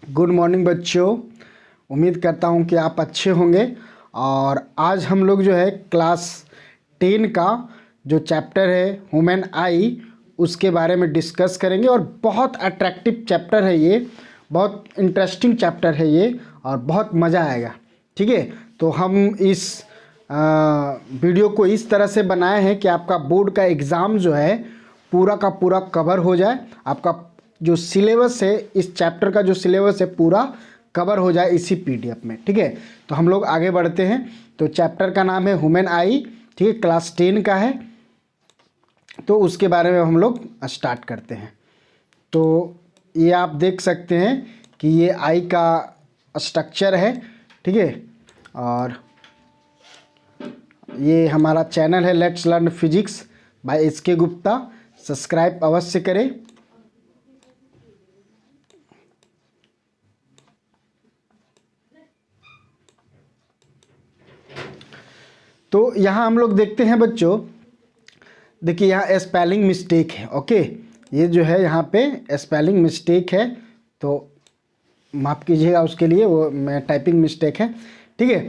Good morning बच्चों। उम्मीद करता हूँ कि आप अच्छे होंगे। और आज हम लोग जो है क्लास 10 का जो चैप्टर है ह्यूमन आई उसके बारे में डिस्कस करेंगे। और बहुत अट्रैक्टिव चैप्टर है ये, बहुत इंटरेस्टिंग चैप्टर है ये और बहुत मज़ा आएगा। ठीक है, तो हम इस वीडियो को इस तरह से बनाए हैं कि आपका बोर्ड का एग्ज़ाम जो है पूरा का पूरा कवर हो जाए। आपका जो सिलेबस है, इस चैप्टर का जो सिलेबस है पूरा कवर हो जाए इसी पीडीएफ में। ठीक है, तो हम लोग आगे बढ़ते हैं। तो चैप्टर का नाम है ह्यूमन आई। ठीक है, क्लास 10 का है, तो उसके बारे में हम लोग स्टार्ट करते हैं। तो ये आप देख सकते हैं कि ये आई का स्ट्रक्चर है। ठीक है, और ये हमारा चैनल है let's learn physics by SK Gupta. Subscribe अवश्य करें। तो यहाँ हम लोग देखते हैं बच्चों, देखिए यहाँ स्पेलिंग मिस्टेक है। ओके, ये जो है यहाँ पे स्पेलिंग मिस्टेक है, तो माफ़ कीजिएगा उसके लिए, वो मैं टाइपिंग मिस्टेक है। ठीक है,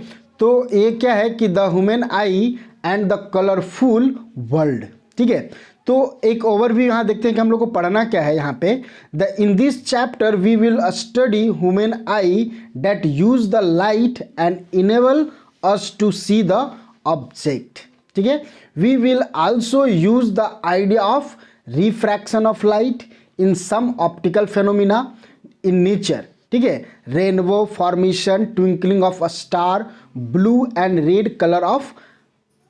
तो ये क्या है कि the human I and the colourful world. ठीक है, तो एक ओवरव्यू यहाँ देखते हैं कि हम लोग को पढ़ना क्या है यहाँ पे। The in this chapter we will study human eye that use the light and enable us to see the object. ठीक है, we will also use the idea of refraction of light in some optical phenomena in nature. ठीक है, rainbow formation, twinkling of a star, blue and red colour of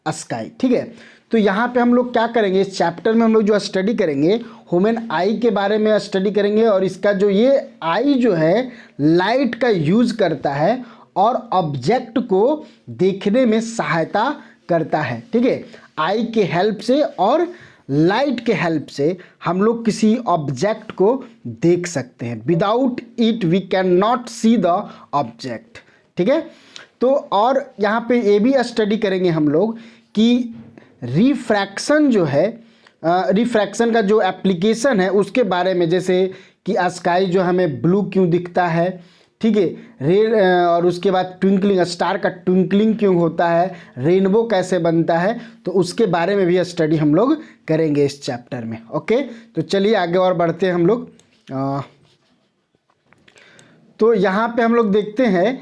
sky. ठीक है, तो यहाँ पे हम लोग क्या करेंगे, इस चैप्टर में हम लोग जो स्टडी करेंगे ह्यूमन आई के बारे में स्टडी करेंगे। और इसका जो ये आई जो है लाइट का यूज करता है और ऑब्जेक्ट को देखने में सहायता करता है। ठीक है, आई के हेल्प से और लाइट के हेल्प से हम लोग किसी ऑब्जेक्ट को देख सकते हैं। Without it we can not see the object. ठीक है, तो और यहाँ पे ये भी स्टडी करेंगे हम लोग कि रिफ्रैक्शन जो है, रिफ्रैक्शन का जो एप्लीकेशन है उसके बारे में, जैसे कि स्काई जो हमें ब्लू क्यों दिखता है। ठीक है, रेड, और उसके बाद ट्विंकलिंग, स्टार का ट्विंकलिंग क्यों होता है, रेनबो कैसे बनता है, तो उसके बारे में भी स्टडी हम लोग करेंगे इस चैप्टर में। ओके, तो चलिए आगे और बढ़ते हैं हम लोग। तो यहाँ पे हम लोग देखते हैं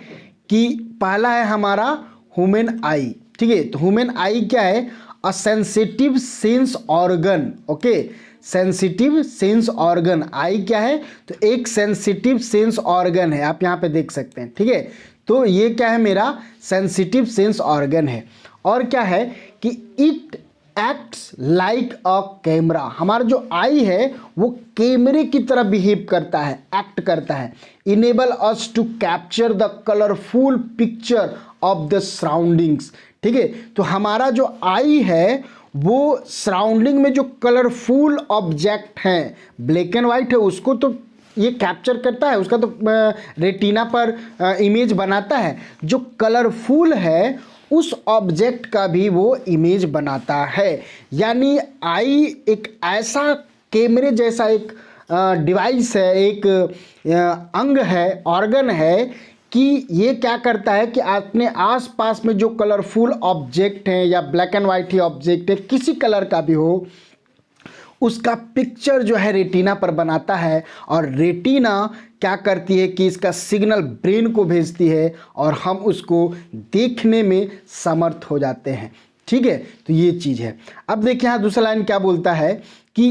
कि पहला है हमारा ह्यूमन आई। ठीक है, तो ह्यूमन आई क्या है, a sensitive sense organ. Okay, sensitive sense organ, eye क्या है, तो एक सेंसिटिव सेंस ऑर्गन है, आप यहाँ पे देख सकते हैं। ठीक है, तो ये क्या है, मेरा सेंसिटिव सेंस ऑर्गन है। और क्या है कि it acts like a camera. हमारा जो आई है वो कैमरे की तरह बिहेव करता है, एक्ट करता है। Enable us to capture the colourful picture of the surroundings. ठीक है, तो हमारा जो आई है वो सराउंडिंग में जो कलरफुल ऑब्जेक्ट हैं, ब्लैक एंड वाइट है, उसको तो ये कैप्चर करता है, उसका तो रेटिना पर इमेज बनाता है। जो कलरफुल है उस ऑब्जेक्ट का भी वो इमेज बनाता है। यानी आई एक ऐसा कैमरे जैसा एक डिवाइस है, एक अंग है, ऑर्गन है कि ये क्या करता है कि अपने आसपास में जो कलरफुल ऑब्जेक्ट हैं या black and white he object है, किसी कलर का भी हो, उसका पिक्चर जो है रेटिना पर बनाता है। और रेटिना क्या करती है कि इसका सिग्नल ब्रेन को भेजती है और हम उसको देखने में समर्थ हो जाते हैं। ठीक है, तो ये चीज़ है। अब देखिए यहाँ दूसरा लाइन क्या बोलता है कि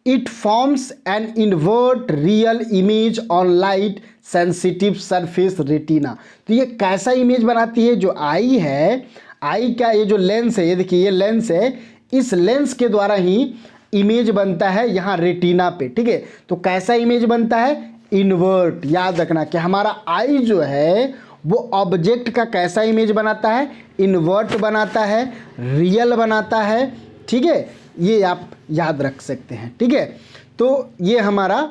it forms an invert real image on light sensitive surface retina. तो ये कैसा इमेज बनाती है, जो आई है, आई का ये जो लेंस है, ये देखिए ये लेंस है, इस लेंस के द्वारा ही इमेज बनता है यहाँ रेटिना पे। ठीक है, तो कैसा इमेज बनता है, इन्वर्ट। याद रखना कि हमारा आई जो है वो ऑब्जेक्ट का कैसा इमेज बनाता है, इन्वर्ट बनाता है, रियल बनाता है। ठीक है, ये आप याद रख सकते हैं। ठीक है, तो ये हमारा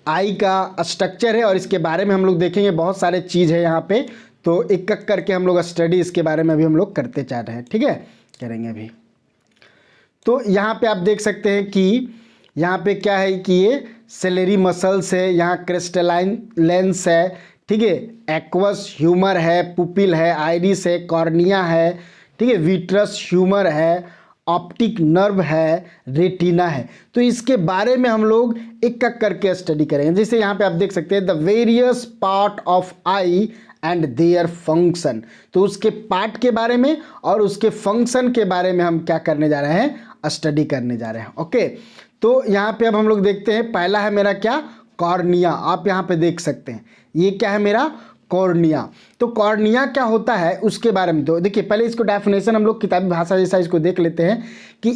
आई का स्ट्रक्चर है और इसके बारे में हम लोग देखेंगे, बहुत सारे चीज़ है यहाँ पे, तो एक एक करके हम लोग स्टडी इसके बारे में भी हम लोग करते जा रहे हैं। ठीक है, करेंगे अभी। तो यहाँ पे आप देख सकते हैं कि यहाँ पे क्या है कि ये सेलेरी मसल्स है, यहाँ क्रिस्टलाइन लेंस है, ठीक है, एक्वस ह्यूमर है, पुपिल है, आइरिस है, कॉर्निया है, ठीक है, विट्रस ह्यूमर है, ऑप्टिक नर्व है, रेटिना है। तो इसके बारे में हम लोग एक एक करके स्टडी करेंगे। जैसे यहाँ पे आप देख सकते हैं the various part of I and their function, तो उसके पार्ट के बारे में और उसके फंक्शन के बारे में हम क्या करने जा रहे हैं, स्टडी करने जा रहे हैं। ओके, तो यहाँ पे अब हम लोग देखते हैं, पहला है मेरा क्या, कॉर्निया। आप यहाँ पे देख सकते हैं ये क्या है मेरा, कॉर्निया। तो कॉर्निया क्या होता है उसके बारे में तो देखिए, पहले इसको डेफिनेशन हम लोग किताबी भाषा जैसा इसको देख लेते हैं कि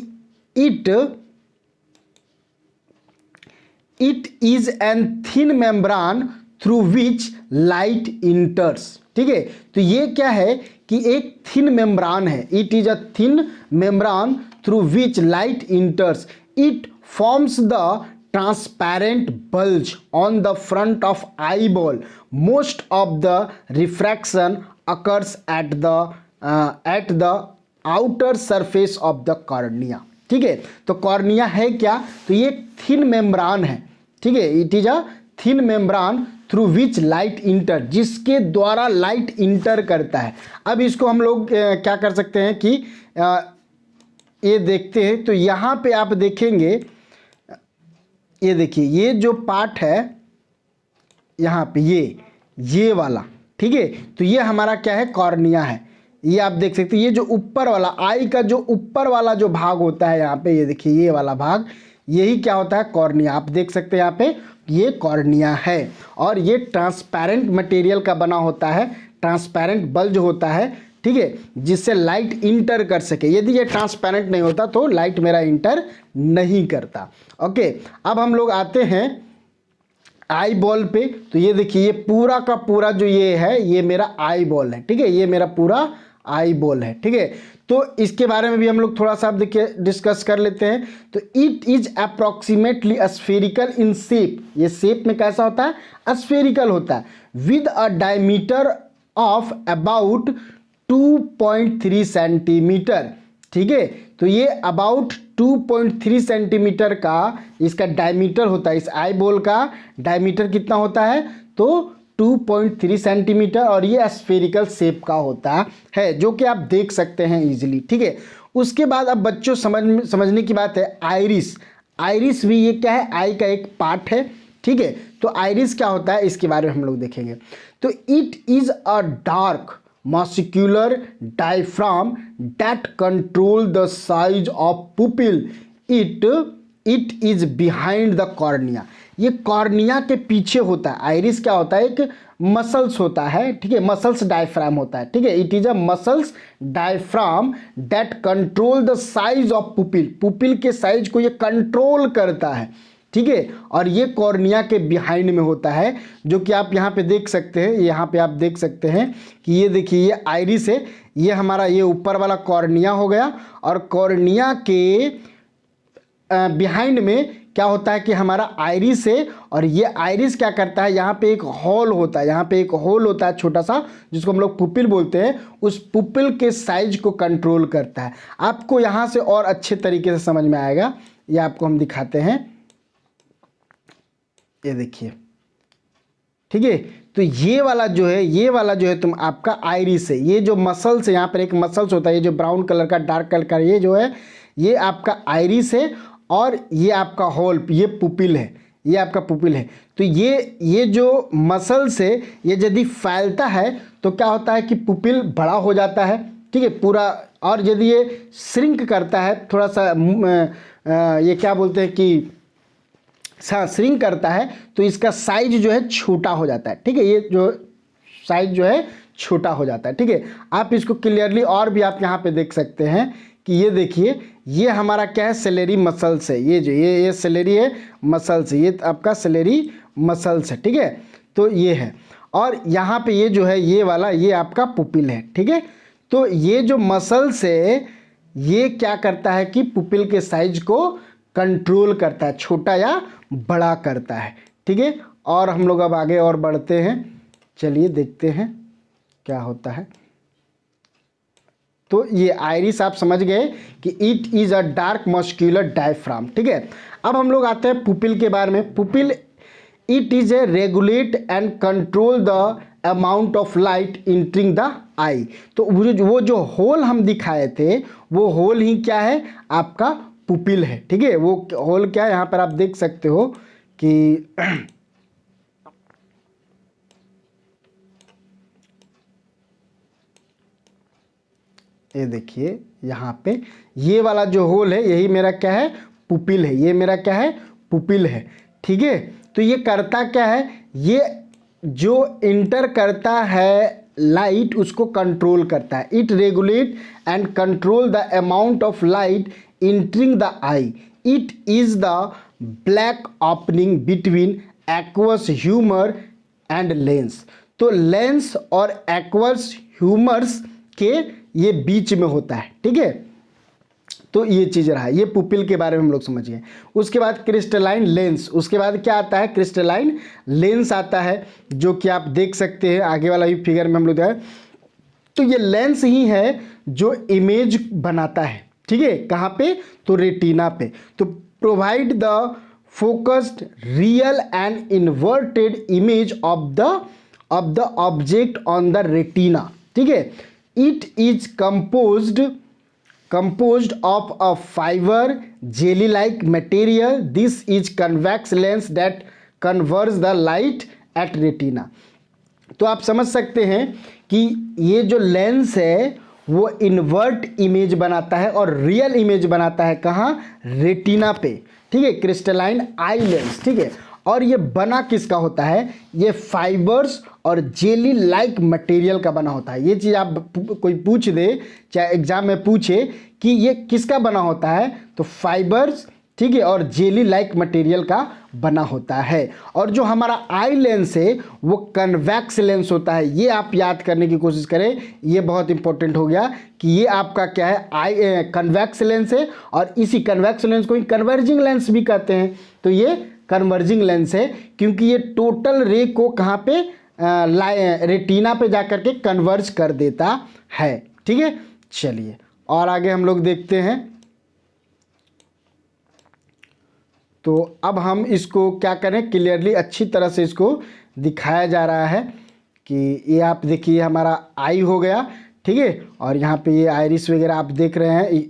it is an thin membrane through which light इंटर्स। ठीक है, तो ये क्या है कि एक थिन मेम्ब्रान है, it is a thin membrane through which light इंटर्स, it forms the transparent bulge on the front of eyeball. Most of the refraction occurs at the outer surface of the cornea. ठीक है, तो cornea है क्या, तो ये thin membrane है। ठीक है, it is a thin membrane through which light inter, जिसके द्वारा लाइट इंटर करता है। अब इसको हम लोग क्या कर सकते हैं कि ये देखते हैं, तो यहाँ पे आप देखेंगे, ये देखिए ये जो पार्ट है यहाँ पे ये वाला, ठीक है, तो ये हमारा क्या है, कॉर्निया है। ये आप देख सकते हैं, ये जो ऊपर वाला आई का जो ऊपर वाला जो भाग होता है यहाँ पे, ये देखिए ये वाला भाग, यही क्या होता है, कॉर्निया। आप देख सकते हैं यहाँ पे ये कॉर्निया है, और ये ट्रांसपेरेंट मटेरियल का बना होता है, ट्रांसपेरेंट बल्ज होता है, ठीक है, जिससे लाइट इंटर कर सके। यदि ये ट्रांसपेरेंट नहीं होता तो लाइट मेरा इंटर नहीं करता। ओके, अब हम लोग आते हैं आई बॉल पे। तो ये देखिए ये पूरा का पूरा जो ये है, ये मेरा आई बॉल है। ठीक है, ये मेरा पूरा आई बॉल है। ठीक है, तो इसके बारे में भी हम लोग थोड़ा सा आप देखिए डिस्कस कर लेते हैं। तो it is approximately spherical in shape, ये शेप में कैसा होता है, स्फेरिकल होता है, with a diameter of about 2.3 centimetre. ठीक है, तो ये अबाउट 2.3 सेंटीमीटर का इसका डायमीटर होता है। इस आई बॉल का डायमीटर कितना होता है, तो 2.3 सेंटीमीटर, और ये स्फेरिकल शेप का होता है, जो कि आप देख सकते हैं इजीली। ठीक है, उसके बाद अब बच्चों समझने की बात है, आइरिस। आइरिस भी ये क्या है, आई का एक पार्ट है। ठीक है, तो आइरिस क्या होता है इसके बारे में हम लोग देखेंगे। तो it is a dark muscular diaphragm that control the size of pupil. It is behind the cornea. ये कॉर्निया के पीछे होता है। आइरिस क्या होता है, एक मसल्स होता है। ठीक है, मसल्स डायफ्राम होता है। ठीक है, it is a muscles diaphragm that control the size of pupil, pupil के साइज को ये कंट्रोल करता है। ठीक है, और ये कॉर्निया के बिहाइंड में होता है, जो कि आप यहाँ पे देख सकते हैं। यहाँ पे आप देख सकते हैं कि ये देखिए ये आइरिस है, ये हमारा ये ऊपर वाला कॉर्निया हो गया, और कॉर्निया के बिहाइंड में क्या होता है कि हमारा आइरिस है, और ये आइरिस क्या करता है, यहाँ पे एक होल होता है, यहाँ पे एक होल होता है छोटा सा, जिसको हम लोग पुपिल बोलते हैं, उस पुपिल के साइज को कंट्रोल करता है। आपको यहाँ से और अच्छे तरीके से समझ में आएगा, ये आपको हम दिखाते हैं। ये देखिए, ठीक है, तो ये वाला जो है तुम आपका आइरिस है। ये जो मसल्स है, यहाँ पर एक मसल्स होता है, ये जो ब्राउन कलर का डार्क कलर का ये जो है, ये आपका आइरिस है, और ये आपका होल, ये पुपिल है, ये आपका पुपिल है। तो ये जो मसल्स है, ये यदि फैलता है तो क्या होता है कि पुपिल बड़ा हो जाता है। ठीक है, पूरा, और यदि ये श्रिंक करता है थोड़ा सा, ये क्या बोलते हैं कि श्रिंक करता है, तो इसका साइज जो है छोटा हो जाता है। ठीक है, ये जो साइज जो है छोटा हो जाता है। ठीक है, आप इसको क्लियरली और भी आप यहाँ पे देख सकते हैं कि ये देखिए ये हमारा क्या है, सेलेरी मसल्स है। ये जो ये सेलेरी है मसल्स है, ये आपका सेलेरी मसल्स है। ठीक है, तो ये है, और यहाँ पे ये जो है ये वाला, ये आपका पुपिल है। ठीक है, तो ये जो मसल्स है ये क्या करता है कि पुपिल के साइज को कंट्रोल करता है, छोटा या बड़ा करता है। ठीक है, और हम लोग अब आगे और बढ़ते हैं, चलिए देखते हैं क्या होता है। तो ये आइरिस आप समझ गए कि it is a dark muscular diaphragm. ठीक है, अब हम लोग आते हैं पुपिल के बारे में। Pupil it is a regulate and control the amount of light entering the eye. तो वो जो होल हम दिखाए थे वो होल ही क्या है, आपका पुपिल है। ठीक है, वो होल क्या है, यहाँ पर आप देख सकते हो कि ये देखिए यहाँ पे ये वाला जो होल है यही मेरा क्या है, पुपिल है। ये मेरा क्या है, पुपिल है। ठीक है, तो ये करता क्या है, ये जो इंटर करता है लाइट उसको कंट्रोल करता है। It regulate and control the amount of light entering the eye. It is the black opening between aqueous humour and lens. तो लेंस और एक्वस ह्यूमर्स के ये बीच में होता है। ठीक है, तो ये चीज़ रहा, ये पुपिल के बारे में हम लोग समझ गए। उसके बाद क्रिस्टलाइन लेंस, उसके बाद क्या आता है, क्रिस्टलाइन लेंस आता है, जो कि आप देख सकते हैं आगे वाला भी फिगर में हम लोग है। तो ये लेंस ही है जो इमेज बनाता है। ठीक है, कहाँ पे, तो रेटिना पे। तो provide the focused real and inverted image of the object on the retina. ठीक है, it is composed of a fiber jelly like material. This is convex lens that converts the light at retina. तो आप समझ सकते हैं कि ये जो लेंस है वो इन्वर्ट इमेज बनाता है और रियल इमेज बनाता है, कहाँ, रेटिना पे। ठीक है, क्रिस्टलाइन आई लेंस। ठीक है, और ये बना किसका होता है, ये फाइबर्स और जेली लाइक मटेरियल का बना होता है। ये चीज़ आप कोई पूछ दे, चाहे एग्जाम में पूछे कि ये किसका बना होता है, तो फाइबर्स, ठीक है, और जेली लाइक मटेरियल का बना होता है। और जो हमारा आई लेंस है वो कन्वेक्स लेंस होता है। ये आप याद करने की कोशिश करें, ये बहुत इंपॉर्टेंट हो गया कि ये आपका क्या है, आई कन्वेक्स लेंस है। और इसी कन्वेक्स लेंस को ही कन्वर्जिंग लेंस भी कहते हैं। तो ये कन्वर्जिंग लेंस है क्योंकि ये टोटल रे को कहाँ पे, रेटिना पे जाकर के कन्वर्ज कर देता है। ठीक है, चलिए और आगे हम लोग देखते हैं। तो अब हम इसको क्या करें, क्लियरली अच्छी तरह से इसको दिखाया जा रहा है कि ये आप देखिए हमारा आई हो गया। ठीक है, और यहाँ पे ये आइरिस वगैरह आप देख रहे हैं।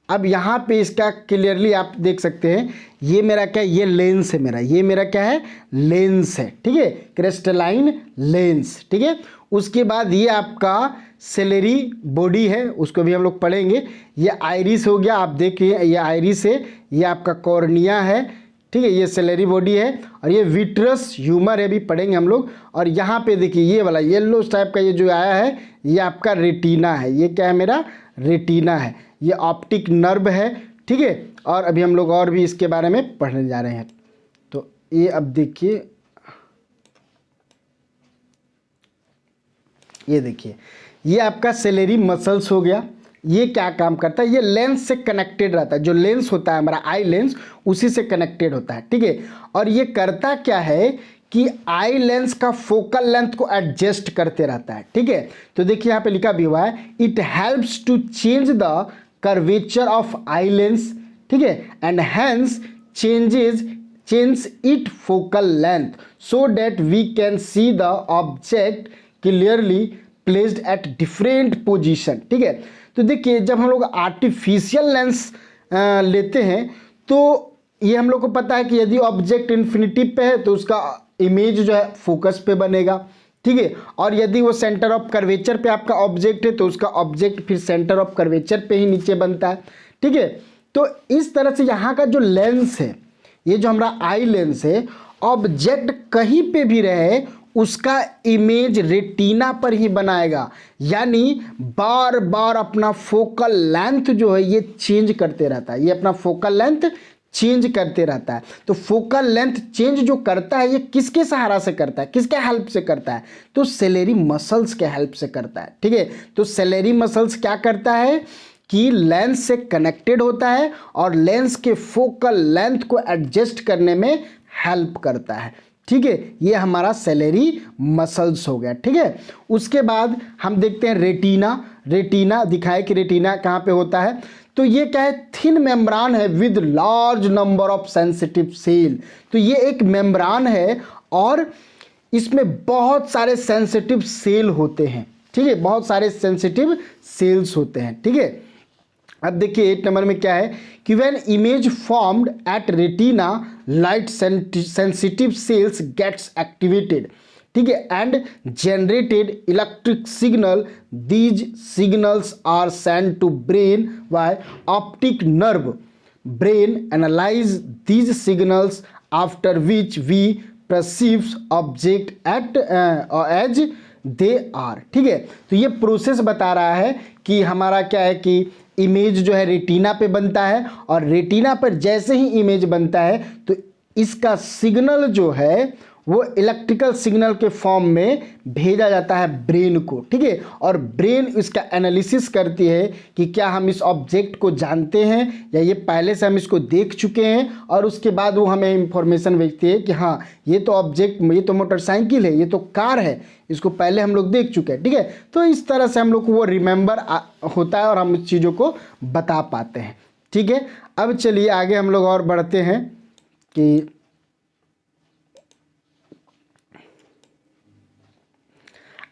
अब यहाँ पे इसका क्लियरली आप देख सकते हैं, ये मेरा क्या है, ये लेंस है मेरा, ये मेरा क्या है, लेंस है। ठीक है, क्रिस्टलाइन लेंस। ठीक है, उसके बाद ये आपका सेलेरी बॉडी है, उसको भी हम लोग पढ़ेंगे। ये आइरिस हो गया, आप देखिए ये आइरिस है, ये आपका कॉर्निया है। ठीक है, ये सेलेरी बॉडी है और ये विट्रस ह्यूमर है, भी पढ़ेंगे हम लोग। और यहाँ पे देखिए ये वाला येलो टाइप का ये जो आया है ये आपका रेटिना है। ये क्या है, मेरा रेटिना है। ये ऑप्टिक नर्व है। ठीक है, और अभी हम लोग और भी इसके बारे में पढ़ने जा रहे हैं। तो ये अब देखिए, ये देखिए ये आपका सेलेरी मसल्स हो गया। ये क्या काम करता है, ये लेंस से कनेक्टेड रहता है। जो लेंस होता है हमारा आई लेंस उसी से कनेक्टेड होता है। ठीक है, और ये करता क्या है कि आई लेंस का फोकल लेंथ को एडजस्ट करते रहता है। ठीक है, तो देखिए यहाँ पे लिखा भी हुआ है, it helps to change the curvature of eye lens. ठीक है, and hence change it focal length so that we can see the object clearly placed at different position. ठीक है, तो देखिए जब हम लोग आर्टिफिशियल लेंस लेते हैं तो ये हम लोग को पता है कि यदि ऑब्जेक्ट इन्फिनिटी पे है तो उसका इमेज जो है फोकस पे बनेगा। ठीक है, और यदि वो सेंटर ऑफ कर्वेचर पे आपका ऑब्जेक्ट है तो उसका ऑब्जेक्ट फिर सेंटर ऑफ कर्वेचर पे ही नीचे बनता है। ठीक है, तो इस तरह से यहाँ का जो लेंस है, ये जो हमारा आई लेंस है, ऑब्जेक्ट कहीं पे भी रहे उसका इमेज रेटिना पर ही बनाएगा। यानी बार बार अपना फोकल लेंथ जो है ये चेंज करते रहता है, ये अपना फोकल लेंथ चेंज करते रहता है। तो फोकल लेंथ चेंज जो करता है ये किसके सहारा से करता है, किसके हेल्प से करता है, तो सेलेरी मसल्स के हेल्प से करता है। ठीक है, तो सेलेरी मसल्स क्या करता है कि लेंस से कनेक्टेड होता है और लेंस के फोकल लेंथ को एडजस्ट करने में हेल्प करता है। ठीक है, ये हमारा सेलेरी मसल्स हो गया। ठीक है, उसके बाद हम देखते हैं रेटिना। रेटिना दिखाए कि रेटिना कहाँ पे होता है, तो ये क्या है, थिन मेम्ब्रान है with large number of sensitive cell. तो ये एक मेम्ब्रान है और इसमें बहुत सारे सेंसिटिव सेल होते हैं, ठीक है, बहुत सारे सेंसिटिव सेल्स होते हैं, ठीक है। अब देखिए 8 नंबर में क्या है कि when image formed at retina light sensitive cells gets activated, ठीक है, and generated electric signal, these signals are send to brain by optic nerve, brain analyse these signals after which we perceives object as they are आर, ठीक है। तो ये process बता रहा है कि हमारा क्या है कि इमेज जो है रेटिना पे बनता है और रेटिना पर जैसे ही इमेज बनता है तो इसका सिग्नल जो है वो इलेक्ट्रिकल सिग्नल के फॉर्म में भेजा जाता है ब्रेन को, ठीक है, और ब्रेन इसका एनालिसिस करती है कि क्या हम इस ऑब्जेक्ट को जानते हैं या ये पहले से हम इसको देख चुके हैं, और उसके बाद वो हमें इंफॉर्मेशन भेजती है कि हाँ ये तो ऑब्जेक्ट, ये तो मोटरसाइकिल है, ये तो कार है, इसको पहले हम लोग देख चुके हैं, ठीक है। तो इस तरह से हम लोग को वो रिमेंबर होता है और हम इस चीज़ों को बता पाते हैं, ठीक है। अब चलिए आगे हम लोग और बढ़ते हैं कि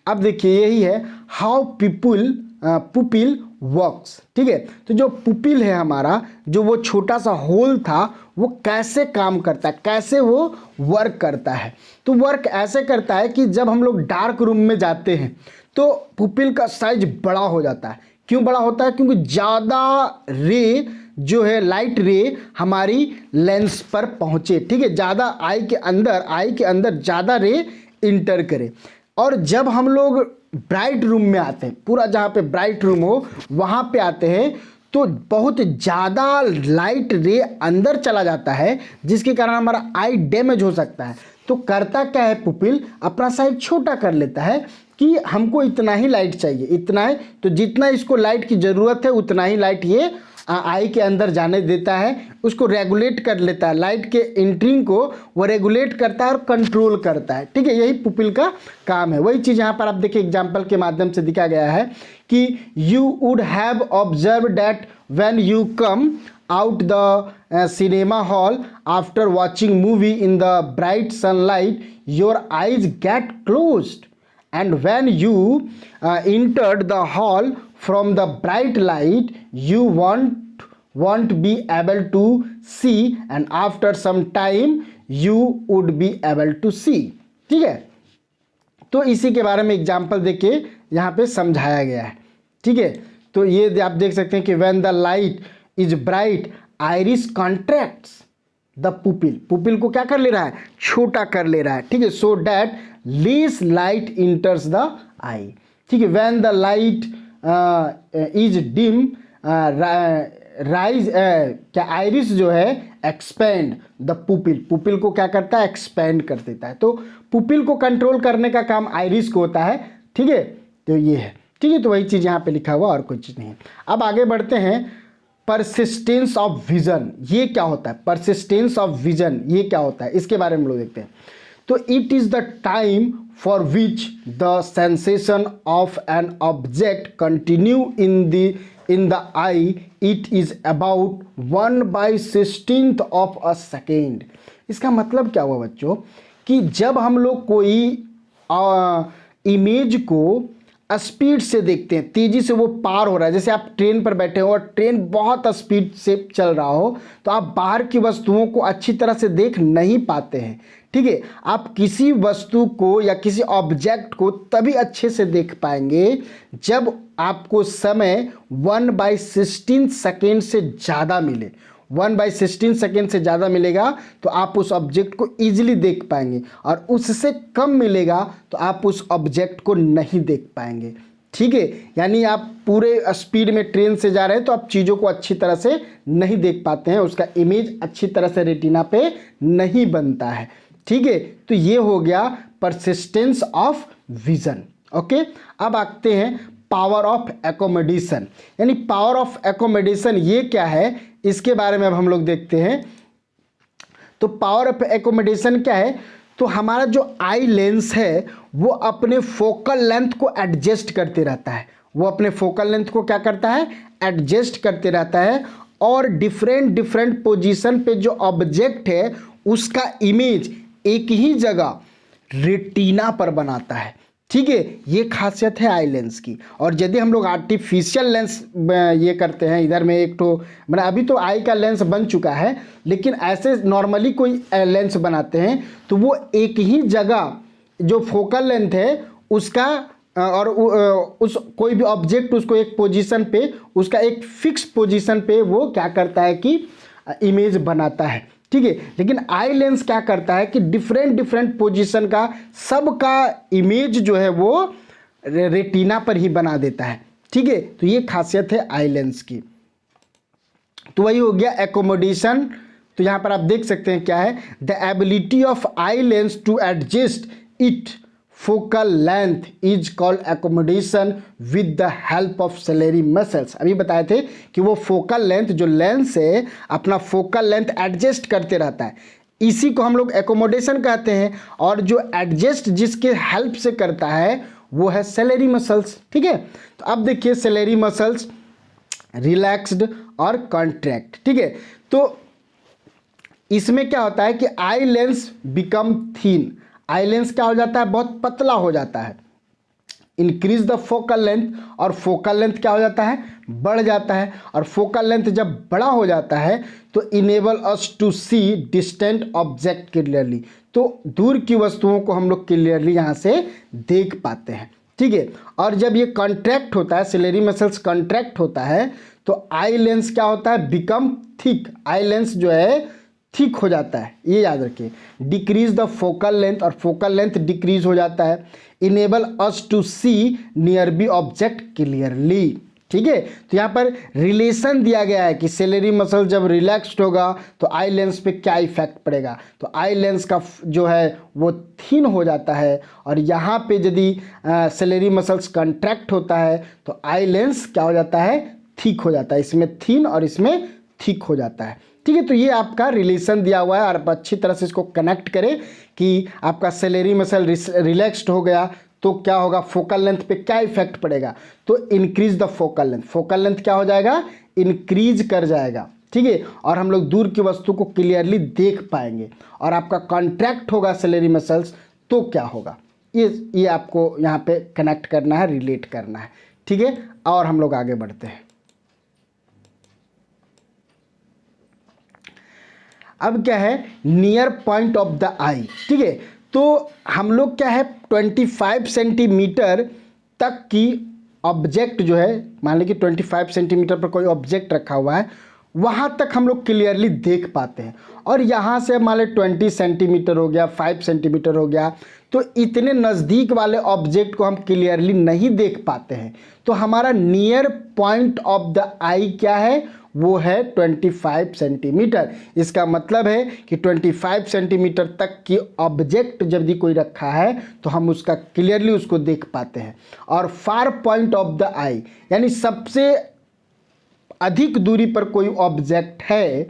अब देखिए यही है हाउ पुपिल वर्क्स, ठीक है। तो जो पुपिल है हमारा, जो वो छोटा सा होल था, वो कैसे काम करता है, कैसे वो वर्क करता है। तो वर्क ऐसे करता है कि जब हम लोग डार्क रूम में जाते हैं तो पुपिल का साइज बड़ा हो जाता है। क्यों बड़ा होता है? क्योंकि ज़्यादा रे जो है, लाइट रे हमारी लेंस पर पहुँचे, ठीक है, ज़्यादा आई के अंदर ज़्यादा रे इंटर करे। और जब हम लोग ब्राइट रूम में आते हैं, पूरा जहाँ पे ब्राइट रूम हो वहाँ पे आते हैं, तो बहुत ज़्यादा लाइट रे अंदर चला जाता है, जिसके कारण हमारा आई डैमेज हो सकता है। तो करता क्या है, पुपिल अपना साइज छोटा कर लेता है कि हमको इतना ही लाइट चाहिए, इतना है, तो जितना इसको लाइट की ज़रूरत है उतना ही लाइट ये आई के अंदर जाने देता है, उसको रेगुलेट कर लेता है, लाइट के एंट्रिंग को वो रेगुलेट करता है और कंट्रोल करता है, ठीक है। यही पुपिल का काम है। वही चीज़ यहाँ पर आप देखिए एग्जाम्पल के माध्यम से दिखा गया है कि you would have observe that when you come out the cinema hall after watching movie in the bright sunlight, your eyes get closed, and when you entered the hall from the bright light, you won't be able to see, and after some time you would be able to see, ठीक है। तो इसी के बारे में example देके यहाँ पे समझाया गया है, ठीक है। तो ये आप देख सकते हैं कि when the light is bright iris contracts the pupil को क्या कर ले रहा है, छोटा कर ले रहा है, ठीक है, so that less light enters the eye, ठीक है। When the light is dim rise क्या आइरिस जो है एक्सपेंड द पुपिल को क्या करता है, एक्सपेंड कर देता है। तो पुपिल को कंट्रोल करने का काम आइरिस को होता है, ठीक है। तो ये है, ठीक है। तो वही चीज़ यहाँ पे लिखा हुआ और कोई चीज़ नहीं है। अब आगे बढ़ते हैं, परसिस्टेंस ऑफ विजन, ये क्या होता है, परसिस्टेंस ऑफ विजन ये क्या होता है, इसके बारे में लोग देखते हैं। तो it is the time for which the sensation of an object continue in the eye, it is about 1/16 of a second. इसका मतलब क्या हुआ बच्चों कि जब हम लोग कोई इमेज को स्पीड से देखते हैं, तेज़ी से वो पार हो रहा है, जैसे आप ट्रेन पर बैठे हो और ट्रेन बहुत स्पीड से चल रहा हो, तो आप बाहर की वस्तुओं को अच्छी तरह से देख नहीं पाते हैं, ठीक है। आप किसी वस्तु को या किसी ऑब्जेक्ट को तभी अच्छे से देख पाएंगे जब आपको समय 1/16 सेकेंड से ज़्यादा मिले। 1/16 सेकेंड से ज़्यादा मिलेगा तो आप उस ऑब्जेक्ट को ईजिली देख पाएंगे, और उससे कम मिलेगा तो आप उस ऑब्जेक्ट को नहीं देख पाएंगे, ठीक है। यानी आप पूरे स्पीड में ट्रेन से जा रहे हैं तो आप चीज़ों को अच्छी तरह से नहीं देख पाते हैं, उसका इमेज अच्छी तरह से रेटिना पे नहीं बनता है, ठीक है। तो ये हो गया परसिस्टेंस ऑफ विजन, ओके। अब आते हैं पावर ऑफ एकोमोडेशन, यानी पावर ऑफ एकोमोडेशन ये क्या है, इसके बारे में अब हम लोग देखते हैं। तो पावर ऑफ एकोमोडेशन क्या है, तो हमारा जो आई लेंस है वो अपने फोकल लेंथ को एडजस्ट करते रहता है, वो अपने फोकल लेंथ को क्या करता है, एडजस्ट करते रहता है और डिफरेंट डिफरेंट पोजीशन पे जो ऑब्जेक्ट है उसका इमेज एक ही जगह रेटिना पर बनाता है। ठीक है, ये खासियत है आई लेंस की। और यदि हम लोग आर्टिफिशियल लेंस ये करते हैं, इधर में एक तो मैंने अभी तो आई का लेंस बन चुका है, लेकिन ऐसे नॉर्मली कोई लेंस बनाते हैं तो वो एक ही जगह जो फोकल लेंथ है उसका और उस कोई भी ऑब्जेक्ट उसको एक पोजीशन पे, उसका एक फिक्स पोजीशन पे वो क्या करता है कि इमेज बनाता है। ठीक है, लेकिन आई लेंस क्या करता है कि डिफरेंट डिफरेंट पोजीशन का सबका इमेज जो है वो रेटिना पर ही बना देता है। ठीक है, तो ये खासियत है आई लेंस की। तो वही हो गया एकोमोडेशन। तो यहाँ पर आप देख सकते हैं क्या है, the ability of eye lens to adjust it focal length is called accommodation with the help of ciliary muscles. अभी बताए थे कि वो फोकल लेंथ जो लेंस है अपना फोकल लेंथ एडजस्ट करते रहता है, इसी को हम लोग एकोमोडेशन कहते हैं। और जो एडजस्ट जिसके हेल्प से करता है वो है सेलेरी मसल्स। ठीक है, तो अब देखिए सेलेरी मसल्स रिलैक्स्ड और कॉन्ट्रैक्ट। ठीक है, तो इसमें क्या होता है कि आई लेंस बिकम थीन, आई लेंस क्या हो जाता है, बहुत पतला हो जाता है। इंक्रीज द फोकल लेंथ, और फोकल लेंथ क्या हो जाता है, बढ़ जाता है। और फोकल लेंथ जब बड़ा हो जाता है तो enable us to see distant object clearly, तो दूर की वस्तुओं को हम लोग क्लियरली यहाँ से देख पाते हैं। ठीक है, और जब ये कॉन्ट्रैक्ट होता है, सिलेरी मसल्स कॉन्ट्रैक्ट होता है तो आई लेंस क्या होता है, बिकम थिक, आई लेंस जो है थिक हो जाता है, ये याद रखिए। डिक्रीज द फोकल लेंथ, और फोकल लेंथ डिक्रीज हो जाता है। Enable us to see nearby object clearly. ठीक है, तो यहाँ पर रिलेशन दिया गया है कि सेलेरी मसल जब रिलैक्स्ड होगा तो आई लेंस पे क्या इफेक्ट पड़ेगा, तो आई लेंस का जो है वो थिन हो जाता है। और यहाँ पे यदि सेलेरी मसल्स कंट्रैक्ट होता है तो आई लेंस क्या हो जाता है, थिक हो जाता है, इसमें थिन और इसमें थिक हो जाता है। ठीक है, तो ये आपका रिलेशन दिया हुआ है और आप अच्छी तरह से इसको कनेक्ट करें कि आपका सेलेरी मसल रिलैक्स्ड हो गया तो क्या होगा, फोकल लेंथ पे क्या इफेक्ट पड़ेगा, तो increase the focal length, focal length क्या हो जाएगा, इंक्रीज कर जाएगा। ठीक है, और हम लोग दूर की वस्तु को क्लियरली देख पाएंगे। और आपका कॉन्ट्रैक्ट होगा सेलेरी मसल्स तो क्या होगा, ये आपको यहाँ पे कनेक्ट करना है, रिलेट करना है। ठीक है, और हम लोग आगे बढ़ते हैं। अब क्या है, near point of the eye. ठीक है, तो हम लोग क्या है 25 सेंटीमीटर तक की ऑब्जेक्ट जो है, मान लीजिए कि 25 सेंटीमीटर पर कोई ऑब्जेक्ट रखा हुआ है, वहाँ तक हम लोग क्लियरली देख पाते हैं। और यहाँ से मान लीजिए 20 सेंटीमीटर हो गया, 5 सेंटीमीटर हो गया, तो इतने नज़दीक वाले ऑब्जेक्ट को हम क्लियरली नहीं देख पाते हैं। तो हमारा नियर पॉइंट ऑफ द आई क्या है, वो है 25 सेंटीमीटर। इसका मतलब है कि 25 सेंटीमीटर तक की ऑब्जेक्ट जब भी कोई रखा है तो हम उसका क्लियरली उसको देख पाते हैं। और फार पॉइंट ऑफ द आई यानी सबसे अधिक दूरी पर कोई ऑब्जेक्ट है,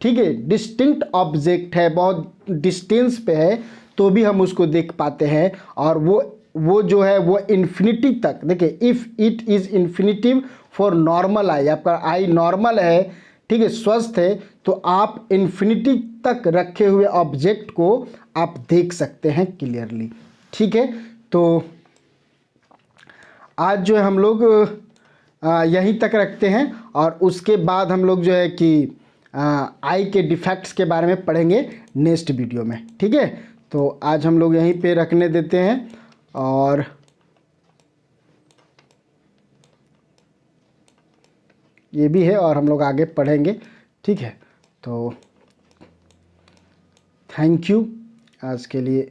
ठीक है, डिस्टिंक्ट ऑब्जेक्ट है, बहुत डिस्टेंस पे है, तो भी हम उसको देख पाते हैं। और वो जो है वो इन्फिनिटी तक, देखिए if it is infinitive for normal eye, आपका आई नॉर्मल है, ठीक है, स्वस्थ है, तो आप इन्फिनिटी तक रखे हुए ऑब्जेक्ट को आप देख सकते हैं क्लियरली। ठीक है, तो आज जो है हम लोग यहीं तक रखते हैं और उसके बाद हम लोग जो है कि आई के डिफेक्ट्स के बारे में पढ़ेंगे नेक्स्ट वीडियो में। ठीक है, तो आज हम लोग यहीं पे रखने देते हैं और ये भी है और हम लोग आगे पढ़ेंगे। ठीक है, तो थैंक यू आज के लिए।